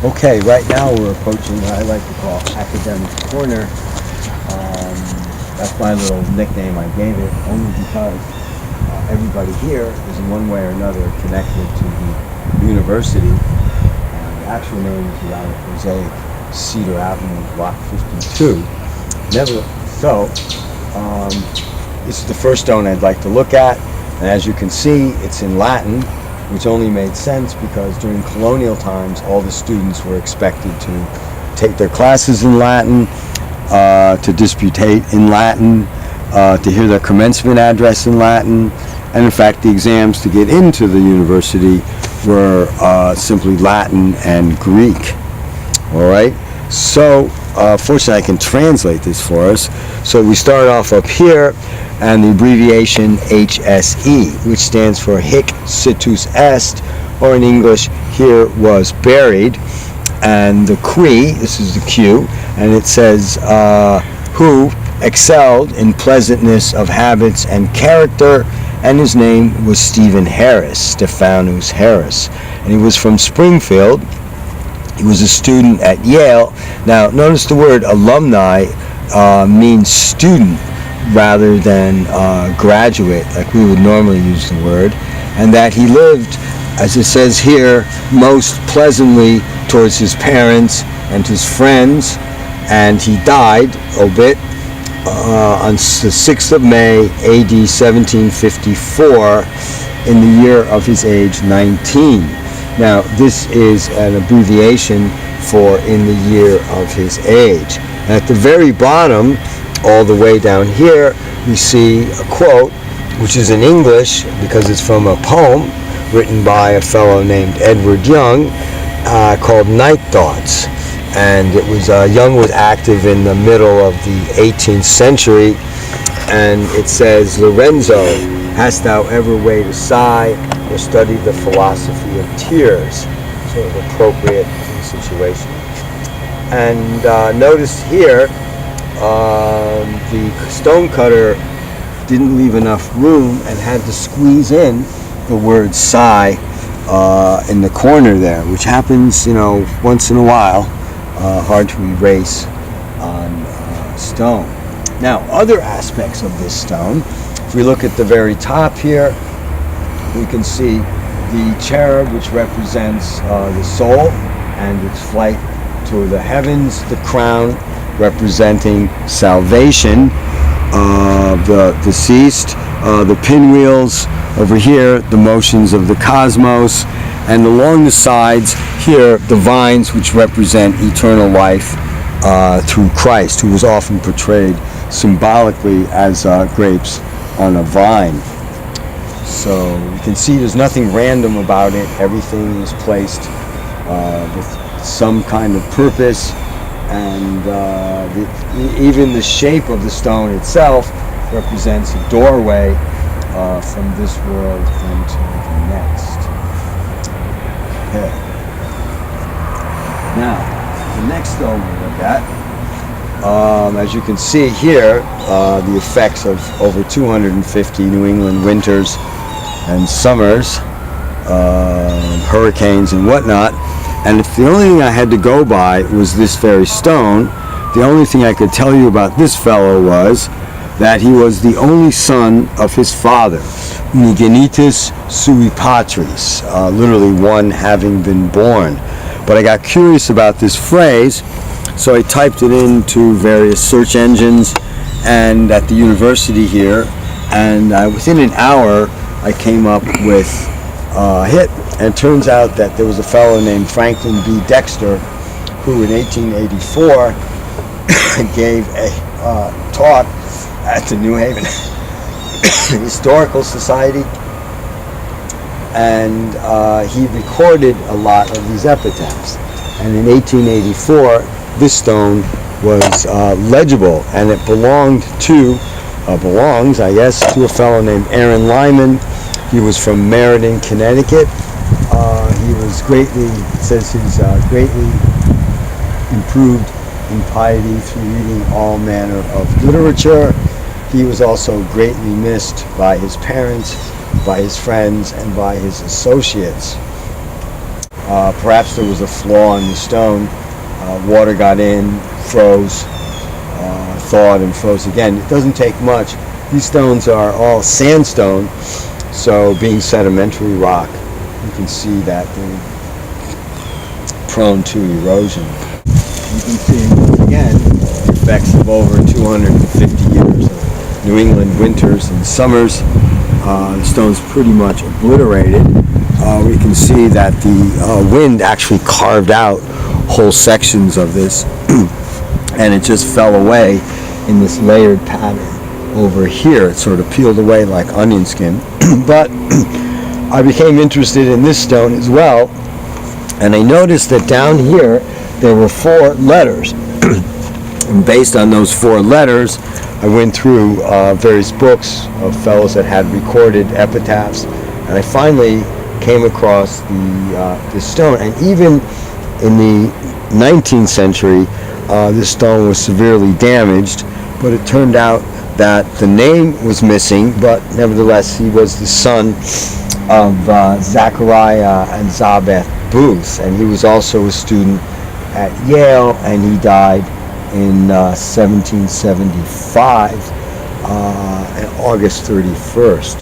Okay, right now we're approaching what I like to call Academic Corner. That's my little nickname I gave it, only because everybody here is in one way or another connected to the university. The actual name is the Mosaic Cedar Avenue, Block 52. This is the first stone I'd like to look at, and as you can see, it's in Latin, which only made sense because during colonial times, all the students were expected to take their classes in Latin, to disputate in Latin, to hear their commencement address in Latin, and in fact, the exams to get into the university were simply Latin and Greek. All right, so fortunately, I can translate this for us. So we start off up here, and the abbreviation HSE, which stands for Hic Situs Est, or in English, here was buried. And the Qui, this is the Q, and it says, who excelled in pleasantness of habits and character, and his name was Stephanus Harris. And he was from Springfield. He was a student at Yale. Now, notice the word alumni means student rather than graduate, like we would normally use the word, and that he lived, as it says here, most pleasantly towards his parents and his friends, and he died, obit, on the 6th of May, AD 1754, in the year of his age 19. Now, this is an abbreviation for in the year of his age. And at the very bottom, all the way down here, we see a quote, which is in English because it's from a poem written by a fellow named Edward Young called Night Thoughts. And it was Young was active in the middle of the 18th century, and it says, Lorenzo, hast thou ever weighed a sigh or studied the philosophy of tears? Sort of appropriate to the situation. And notice here, the stonecutter didn't leave enough room and had to squeeze in the word sigh in the corner there, which happens, once in a while, hard to erase on stone. Now, other aspects of this stone, if we look at the very top here, we can see the cherub, which represents the soul and its flight to the heavens, the crown representing salvation of the deceased, the pinwheels over here, the motions of the cosmos, and along the sides here, the vines, which represent eternal life through Christ, who was often portrayed symbolically as grapes on a vine. So you can see there's nothing random about it. Everything is placed with some kind of purpose, and even the shape of the stone itself represents a doorway from this world into the next. Okay. Now, the next stone we look at, as you can see here, the effects of over 250 New England winters and summers, hurricanes and whatnot. And if the only thing I had to go by was this very stone, the only thing I could tell you about this fellow was that he was the only son of his father, unigenitus sui patris, literally one having been born. But I got curious about this phrase, so I typed it into various search engines and at the university here, and within an hour I came up with a hit. And it turns out that there was a fellow named Franklin B. Dexter who in 1884 gave a talk at the New Haven Historical Society, and he recorded a lot of these epitaphs. And in 1884, this stone was legible, and it belongs, I guess, to a fellow named Aaron Lyman. He was from Meriden, Connecticut. He was greatly improved in piety through reading all manner of literature. He was also greatly missed by his parents, by his friends, and by his associates. Perhaps there was a flaw in the stone. Water got in, froze, thawed and froze again. It doesn't take much. These stones are all sandstone, so being sedimentary rock, you can see that they're prone to erosion. You can see, once again, the effects of over 250 years of New England winters and summers. The stone's pretty much obliterated. We can see that the wind actually carved out whole sections of this and it just fell away in this layered pattern over here. It sort of peeled away like onion skin. But I became interested in this stone as well, and I noticed that down here there were 4 letters. And based on those 4 letters, I went through various books of fellows that had recorded epitaphs, and I finally came across this stone. And even in the 19th century, this stone was severely damaged, but it turned out that the name was missing, but nevertheless he was the son of Zachariah and Zabeth Booth, and he was also a student at Yale, and he died in 1775 on August 31st.